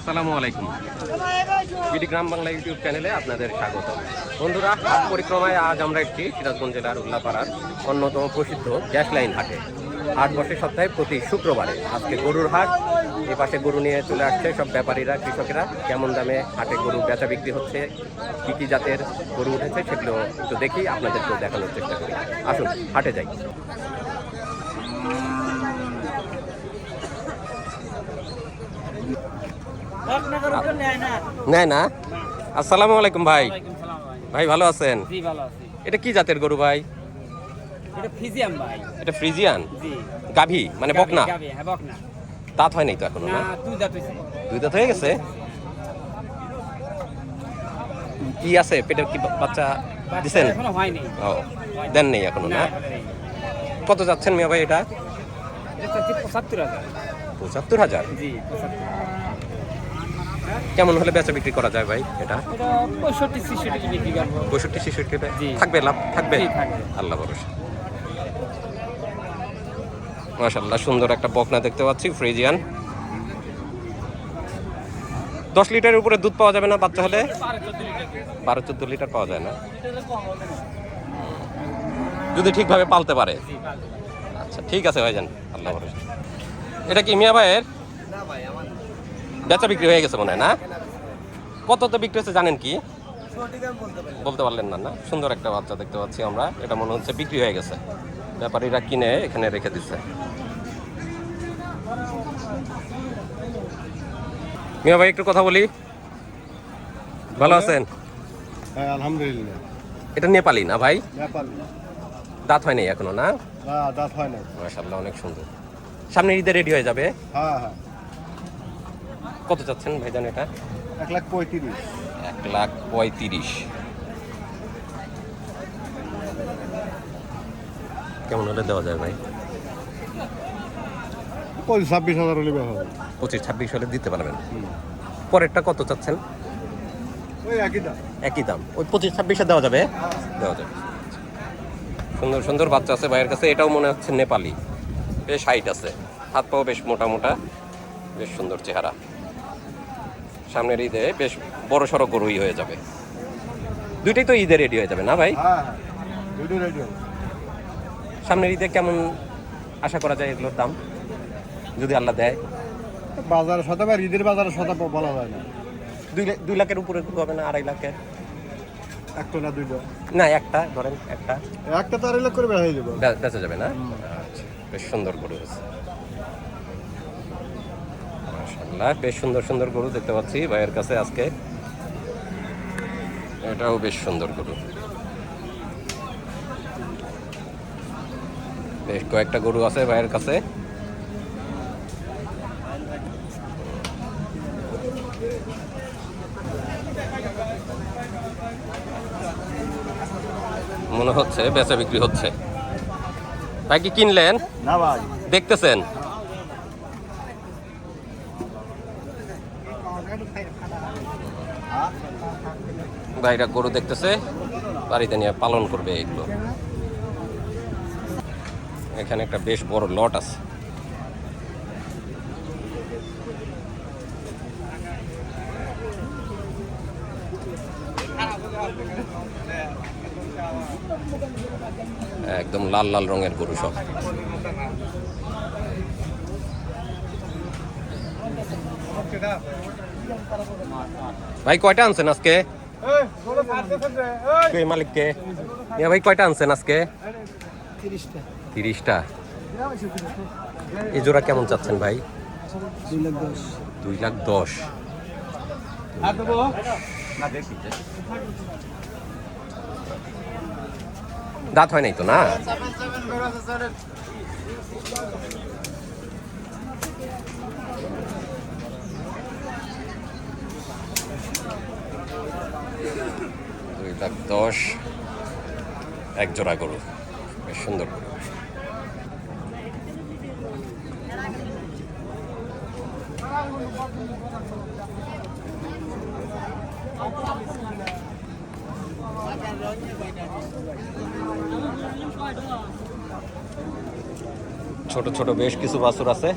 আসসালামু আলাইকুম। বিডি গ্রাম বাংলা ইউটিউব চ্যানেলে আপনাদের স্বাগত। বন্ধুরা, হাট পরিক্রমায় আজ আমরা একটি সিরাজগঞ্জ জেলার উল্লাপাড়ার অন্যতম প্রসিদ্ধ গ্যাস লাইন হাটে। হাট বসে সপ্তাহে প্রতি শুক্রবারে। আজকে গরুর হাট। এপাশে গরু নিয়ে চলে আসছে সব ব্যাপারীরা, কৃষকেরা। কেমন দামে হাটে গরু বেচা বিক্রি হচ্ছে, কী কী জাতের গরু উঠেছে সেগুলো একটু দেখি, আপনাদেরকেও দেখানোর চেষ্টা করি। আসুন হাটে যাই। নেয় না। আসসালামু আলাইকুম ভাই। ভাই ভালো আছেন? এটা কি জাতের গরু ভাই? এটা ফ্রিজিয়ান গাভী, মানে বকনা? দাঁত হয় নাই তো এখনো? না, দুই দাঁত হয়ে গেছে। কি আছে পেটের? কি বাচ্চা দিছেন? ও, দেন নেই এখনো না? কত যাচ্ছেন মিয়া ভাই এটা? ৭৫,০০০। কেমন হলে বেচা বিক্রি করা যায় ভাই এটা? ৬৫-৬৬ থাকবে, লাভ থাকবে আল্লাহ ভরসা। মাশাআল্লাহ, সুন্দর একটা বকনা দেখতে পাচ্ছি, ফ্রিজিয়ান। 10 লিটারের উপরে দুধ পাওয়া যাবে না বাচ্চা হলে? 12-14 লিটার পাওয়া যায় না যদি ঠিকভাবে পালতে পারে। আচ্ছা ঠিক আছে ভাইজান, আল্লাহ ভরসা। এটা কি মিয়া ভাইয়ের? বেচা বিক্রি হয়ে গেছে মনে হয় না? কত তো বিক্রি হচ্ছে জানেন কি? বলতে পারলেন না? না, সুন্দর একটা বাচ্চা দেখতে পাচ্ছি আমরা। এটা মনে হচ্ছে বিক্রি হয়ে গেছে, ব্যাপারীরা কিনে এখানে রেখে দিচ্ছে। মিয়া ভাই একটু কথা বলি। ভালো আছেন? হ্যাঁ আলহামদুলিল্লাহ। এটা নেপালি না ভাই? নেপালি। দাঁত হয়নি এখনো না? না, দাঁত হয় না। মাশাআল্লাহ, অনেক সুন্দর। সামনে ঈদে রেডি হয়ে যাবে। হ্যাঁ হ্যাঁ। কত চাচ্ছেন ভাইজান এটা? 1,35,000। 1,35,000। কেমন হলে দেওয়া যায় ভাই? 25-26,000 হলে হবে। 25-26 হলে দিতে পারবেন। পরেরটা কত চাচ্ছেন? ওই একই দাম। একই দাম, ওই 25-26-এ দেওয়া যাবে? দেওয়া যাবে। সুন্দর সুন্দর বাচ্চা আছে ভাইয়ের কাছে। এটাও মনে হচ্ছে নেপালি, বেশ হাইট আছে, হাত পাও বেশ মোটা মোটা, বেশ সুন্দর চেহারা। সামনের ঈদে বেশ বড় সড়ো গরুই হয়ে যাবে। দুইটাই তো ঈদে রেডি হয়ে যাবে না ভাই? হ্যাঁ হ্যাঁ, দুটোই রেডি হবে। সামনের ঈদে কেমন আশা করা যায় এগুলোর দাম, যদি আল্লাহ দেয়? বাজারের সাথে বা ঈদের বাজারের সাথে বলা যায় না। 2 লাখের উপরে হবে না? 2.5 লাখের? একটা না দুইটা? না, একটা ধরেন, একটা তো 2.5 লাখ করে বেড়ে যাবে। বেচা যাবে না? আচ্ছা, বেশ সুন্দর গরু আছে মাশাআল্লাহ। বেশ সুন্দর সুন্দর গরু দেখতে পাচ্ছি ভাইয়ের কাছে আজকে। এটাও বেশ সুন্দর গরু। বেশ কয়েকটা গরু আছে ভাইয়ের কাছে। মনে হচ্ছে বেচা বিক্রি হচ্ছে। ভাই কি কিনলেন? না ভাই, দেখতেছেন? ভাইরা গরু দেখতেছে, বাড়িতে নিয়ে পালন করবে এগুলো। এখানে একটা বেশ বড় লট আছে। একদম লাল লাল রঙের গরু সব। ভাই কয়টা আনছেন আজকে? মালিককে ভাই কয়টা আনছেন আজকে? 30টা। এই জোড়া কেমন চাচ্ছেন ভাই? 2,10,000। দাঁত হয় নাই তো না? $2,10,000 এক জোড়া গরু, বেশ সুন্দর গরু। ছোট ছোট বেশ কিছু বাছুর আছে।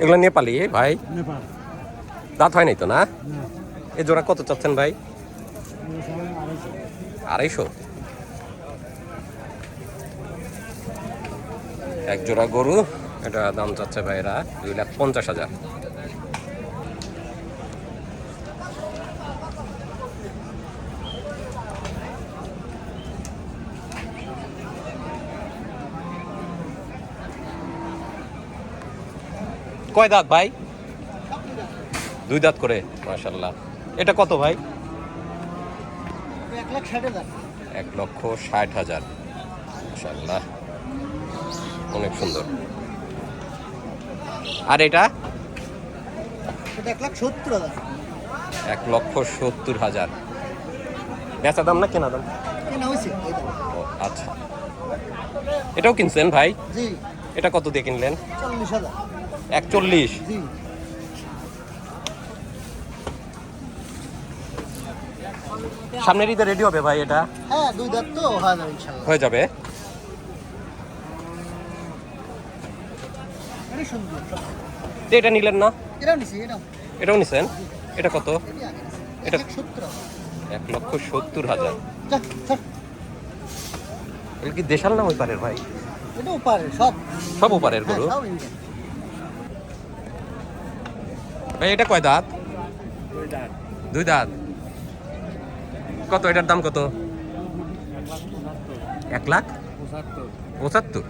এগুলো নেপালি ভাই, নেপাল দাঁত হয় নাই তো না? না এ জোড়া কত চাচ্ছেন ভাই? আড়াইশো 250। এক জোড়া গরু, এটা দাম চাচ্ছে ভাইরা 2,50,000। কয় দাঁত ভাই? 2 দাঁত করে, মাশাআল্লাহ। এটা কত ভাই? 1,60,000। মাশাআল্লাহ, অনেক সুন্দর। আর এটা 1,70,000। বেচা দাম না কেনা দাম? ও আচ্ছা, এটাও কিনছেন ভাই? এটা কত দিয়ে কিনলেন? 1,40,000। সামনের ঈদে রেডি হবে ভাই এটা? হ্যাঁ 2 দাঁত তো হয় না ইনশাআল্লাহ। হয়ে যাবে। অনেক সুন্দর। তো এটা নিলেন না? এটাও নিছি, এটাও নিছেন? এটা কত? এটা 170। 1,70,000। যা যা। এটা কি দেশাল না ওই পারের ভাই? এটাও পারে সব। সব ওপারের গরু। হ্যাঁ, সব ইন্ডিয়ান। ভাই এটা কয় দাঁত? 2 দাঁত। কত এটার দাম কত? 1,75,000।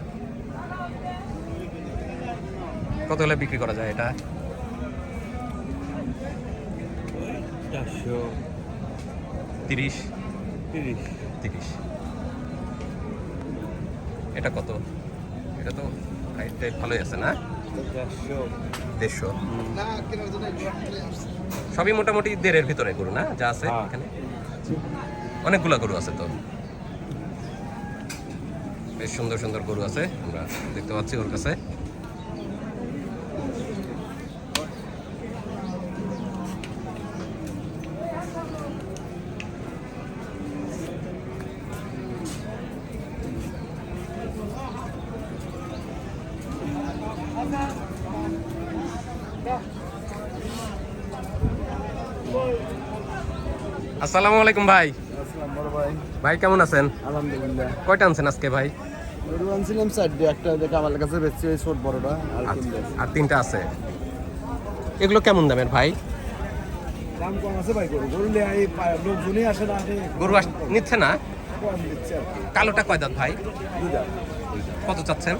কত হলে বিক্রি করা যায় এটা? 30। এটা কত? এটা তো হাইট ভালোই আছে না? 150। না কেনার জন্য চলে আসছে। সবই মোটামুটি 1.5-এর ভিতরে গরু না যা আছে এখানে? অনেকগুলা গরু আছে তো, বেশ সুন্দর সুন্দর গরু আছে আমরা দেখতে পাচ্ছি ওর কাছে। আসসালামু আলাইকুম ভাই। আসসালাম বড় ভাই। ভাই কেমন আছেন? আলহামদুলিল্লাহ। কয়টা আনছেন আজকে ভাই? গরু আনছিলাম 4টে, একটা দেখে আমার কাছে বেচছে ওই ছোট বড়টা আর আচ্ছা, 3টে। আর 3টা আছে। এগুলো কেমন দামের ভাই? দাম কম আছে ভাই, গরু লে এই লোকজনই আসে না, আসে গরু নিচ্ছে না? কম দিচ্ছে আর কি। কালোটা কয় দাঁত ভাই? 2 দাম। কত চাচ্ছেন?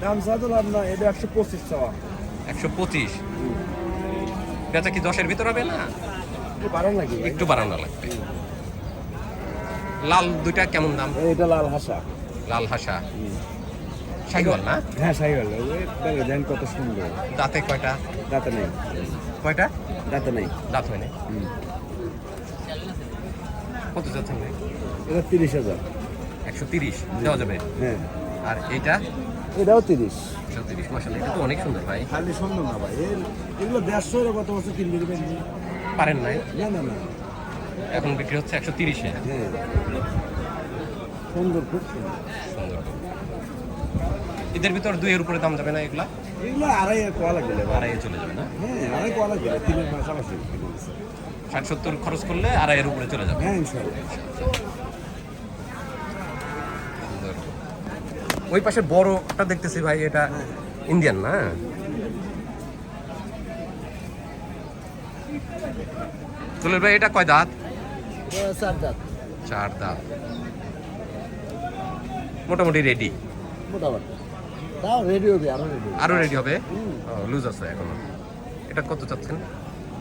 দাম চাওয়া তো লাভ না, এটা 125 চাওয়া। 125। বেচা কি 10-এর ভিতর হবে না? একটু বাড়ান লাগে ভাই। একটু বাড়ানো লাগবে। লাল দুইটা কেমন দাম? এটা লাল হাসা। লাল হাসা শাহিওয়াল না? হ্যাঁ সাইওয়াল, ওই দেন কত সুন্দর। দাঁতে কয়টা? দাঁতে নেই, কয়টা? দাঁতে নেই। দাঁত হয় না। কত যাচ্ছেন ভাই? এটা 30,000। 130 দেওয়া যাবে। হ্যাঁ, আর এইটা এটাও 30। 130। মাশাআল্লাহ, এটা তো অনেক সুন্দর ভাই। খালি সুন্দর না ভাই, এগুলো 150 এর কত বছর কিনবে দিবেন? পারেন নাই? না না না, এখন বিক্রি হচ্ছে 130-এ। হ্যাঁ সুন্দর, খুব সুন্দর। সুন্দর। ঈদের ভিতর 2-এর উপরে দাম যাবে না এগুলা? এগুলো আড়াই কোয়া লাগবে ভাই। আড়াইয়ে চলে যাবে না? হ্যাঁ আড়াই কোয়া লাগবে, 3 মাস আমার 60-70 খরচ করলে আড়াইয়ের উপরে চলে যাবে। হ্যাঁ ইনশাআল্লাহ। সুন্দর। ওই পাশে বড়টা দেখতেছি ভাই, এটা ইন্ডিয়ান না? তুলের ভাই এটা কয় দাঁত? 4 দাঁত 4 দাঁত। মোটামুটি রেডি। মোটামুটি। তাও রেডি হবে, আরো রেডি হবে? লুজ আছে এখনো। এটা কত চাচ্ছেন?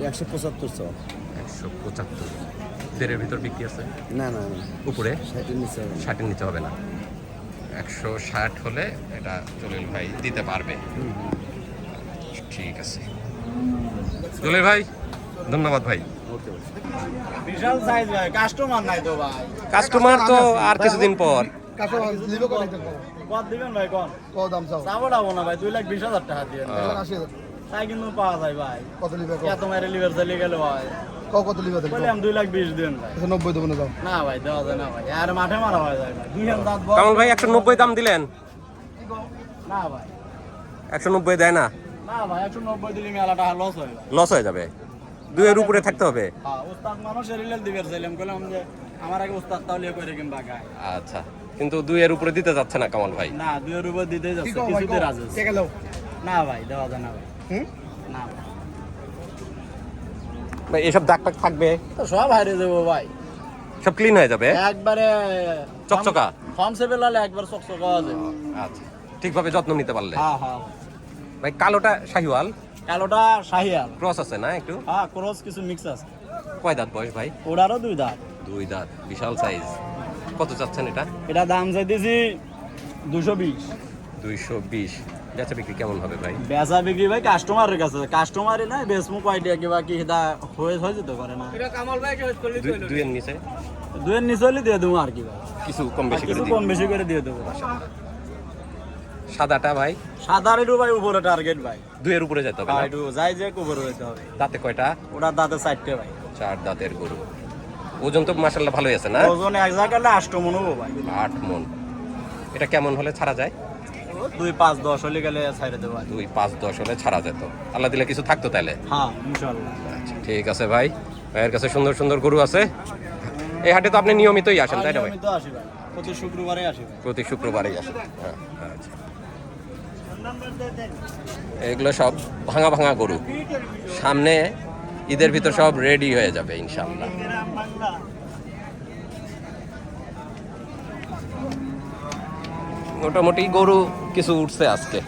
175 চাও। 175। 1.5-এর ভিতর বিক্রি আছে? না না না, উপরে 60 নিচে হবে। 60-এর নিচে হবে না। 160 হলে এটা জলিল ভাই দিতে পারবে। ঠিক আছে জলিল ভাই, ধন্যবাদ ভাই। বিশাল সাইজ ভাই, কাস্টমার নাই তো ভাই। কাস্টমার তো আর কিছুদিন পর। কাস্টমার নিবে কত টাকা? কত দিবেন ভাই কোন? কত দাম চাও? চাবড়াবো না ভাই, 2,20,000 টাকা দিয়ে। 2,80,000 তাই কিন্তু পাওয়া যায় ভাই। কত নিবে? এত মেরে লিভার চলে গেল ভাই। কত লিবা দেন? বললাম 2,20,000 দেন ভাই। 90 দেবো না দাও। না ভাই দেওয়া যায় না ভাই, আর মাঠে মারা হয় যায় ভাই। 2 হাত দাঁত বড়। কামাল ভাই 190 দাম দিলেন, না ভাই, 190 দেয় না, না ভাই 190 দিলে মেলাটা লস হয় ভাই। লস হয়ে যাবে। 2 এর উপরে থাকতে হবে। হ্যাঁ, উস্তাদ মানুষের রিলেল দিবে চাইলাম, কইলাম যে আমার আগে উস্তাদ তাহলে করে কিংবা গায়। আচ্ছা, কিন্তু 2 এর উপরে দিতে যাচ্ছে না কামাল ভাই। না 2 এর উপর দিতে যাচ্ছে, কি কও ভাই, কিছুতে কও। রাজি আছে। কে গেল? না ভাই দেওয়া যায় না ভাই। হুম? না ভাই। ভাই এসব দাগ টাগ থাকবে, তো সব হারিয়ে দেবো ভাই, সব ক্লিন হয়ে যাবে, একবারে চকচকা। ফর্ম সেভেল হলে একবার চকচকা আছে। আচ্ছা, ঠিকভাবে যত্ন নিতে পারলে। হ্যাঁ হ্যাঁ, ভাই কালোটা শাহিওয়াল কালোটা শাহিয়াল। ক্রস আছে না একটু? হ্যাঁ, ক্রস কিছু মিক্স আছে। কয় দাঁত বয়স ভাই? ওটারও 2 দাঁত। 2 দাঁত, বিশাল সাইজ। কত চাচ্ছেন এটা? এটা দাম চাইতেছি 220। 220। বেচা বিক্রি কেমন হবে ভাই? বেচা বিক্রি ভাই কাস্টমারের কাছে, কাস্টমারই নাই বেসমু কয়টা কিবা কি দা হয়ে যেতে পারে না। এটা কামাল ভাই কে করলি? 2 এর নিচে 2 এর নিচে হলে দিয়ে দেবো আর কি ভাই, কিছু কম বেশি করে কিছু দিন। কম বেশি করে দিয়ে দেবো। সাদাটা ভাই সাদার একটু ভাই উপরে টার্গেট ভাই, 2 এর উপরে যেতে হবে না? একটু যাই যে উপরে যেতে হবে। দাঁতে কয়টা? ওটার দাঁতে 4টে ভাই। 4 দাঁতের গরু। ওজন তো মাশাআল্লাহ ভালোই আছে না? ওজন এক জায়গায় 8 মন হবো ভাই। 8 মণ। এটা কেমন হলে ছাড়া যায়? 2, 5, 10 হলে গেলে ছাইড়ে দেবো ভাই। 2, 5, 10 হলে ছাড়া যেত। আল্লাহ দিলে কিছু থাকতো তাইলে। হ্যাঁ ইনশাআল্লাহ। আচ্ছা, ঠিক আছে ভাই। ভাইয়ের কাছে সুন্দর সুন্দর গরু আছে। এই হাটে তো আপনি নিয়মিতই আসেন তাই না ভাই? আমি তো আসি ভাই, প্রতি শুক্রবারে আসি ভাই। প্রতি শুক্রবারেই আসেন। হ্যাঁ, আচ্ছা। এগুলো সব ভাঙা ভাঙা গরু, সামনে ঈদের ভিতর সব রেডি হয়ে যাবে ইনশাআল্লাহ। মোটামুটি গরু কিছু উঠছে আজকে।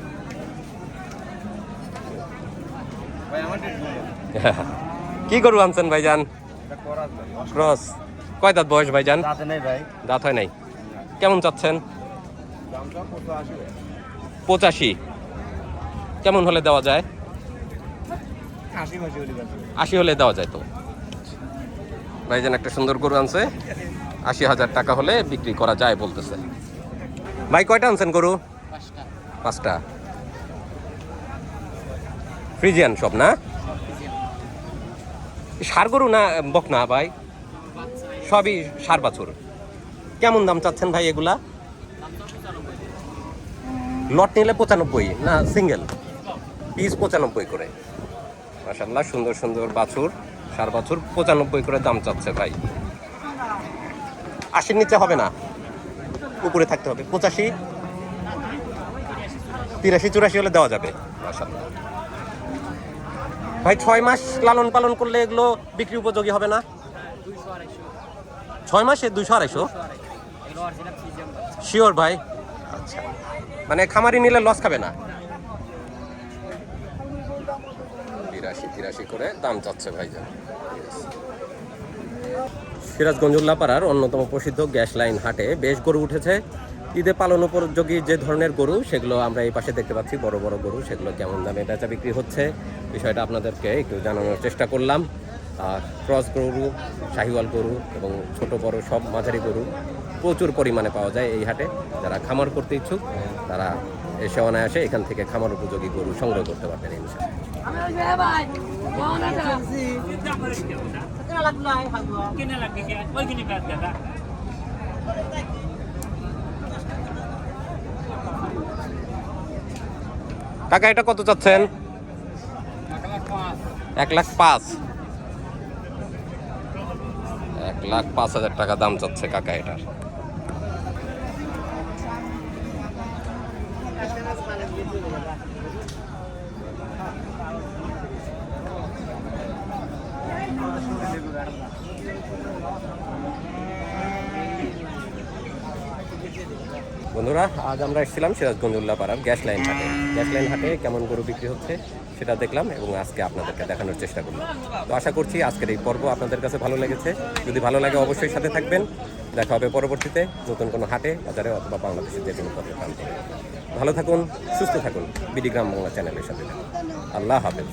কি গরু আনছেন ভাইজান? ক্রস। কয় দাঁত বয়স ভাইজান? দাঁতে নেই ভাই। দাঁত হয় নাই। কেমন চাচ্ছেন? 85। কেমন হলে দেওয়া যায়? 80 হলে দেওয়া যায় তো। ভাইজান একটা সুন্দর গরু আনছে, 80,000 টাকা হলে বিক্রি করা যায় বলতেছে। ভাই কয়টা আনছেন গরু? 5টা। ফ্রিজিয়ান সব না? ষাঁড় গরু না বকনা ভাই? সবই ষাঁড় বাছুর। কেমন দাম চাচ্ছেন ভাই এগুলা? লট নিলে 95 না সিঙ্গেল পিস 95 করে। মাশাআল্লাহ সুন্দর সুন্দর বাছুর, ষাঁড় বাছুর 95 করে দাম চাচ্ছে ভাই। 80 নিচে হবে না, উপরে থাকতে হবে। 85, 83, 84 হলে দেওয়া যাবে। মাশাআল্লাহ ভাই 6 মাস লালন পালন করলে এগুলো বিক্রি উপযোগী হবে না? 6 মাসে 200-250 শিওর ভাই? আচ্ছা, মানে খামারি নিলে লস খাবে না? 82-83 করে দাম চাচ্ছে ভাইজান। সিরাজগঞ্জ উল্লাপাড়ার অন্যতম প্রসিদ্ধ গ্যাস লাইন হাটে বেশ গরু উঠেছে। ঈদে পালন উপযোগী যে ধরনের গরু সেগুলো আমরা এই পাশে দেখতে পাচ্ছি, বড় বড় গরু, সেগুলো কেমন দামে বেচা বিক্রি হচ্ছে বিষয়টা আপনাদেরকে একটু জানানোর চেষ্টা করলাম। আর ক্রস গরু, শাহিওয়াল গরু এবং ছোট বড় সব মাঝারি গরু প্রচুর পরিমাণে পাওয়া যায় এই হাটে। যারা খামার করতে ইচ্ছুক তারা এসে অনায়াসে এখান থেকে খামার উপযোগী গরু সংগ্রহ করতে পারবেন ইনশাআল্লাহ। টাকা এটা কত চাচ্ছেন? 1,05,000। 1,05,000 টাকা দাম চাচ্ছে কাকা এটার। বন্ধুরা, আজ আমরা এসেছিলাম সিরাজগঞ্জ উল্লাপাড়ার গ্যাস লাইন হাটে। গ্যাস লাইন হাটে কেমন গরু বিক্রি হচ্ছে সেটা দেখলাম এবং আজকে আপনাদেরকে দেখানোর চেষ্টা করলাম। তো আশা করছি আজকের এই পর্ব আপনাদের কাছে ভালো লেগেছে। যদি ভালো লাগে অবশ্যই সাথে থাকবেন। দেখা হবে পরবর্তীতে নতুন কোনো হাটে, বাজারে অথবা বাংলাদেশের যে কোনো পথে প্রান্তে। ভালো থাকুন, সুস্থ থাকুন। বিডি গ্রাম বাংলা চ্যানেলের সাথে থাকুন। আল্লাহ হাফেজ।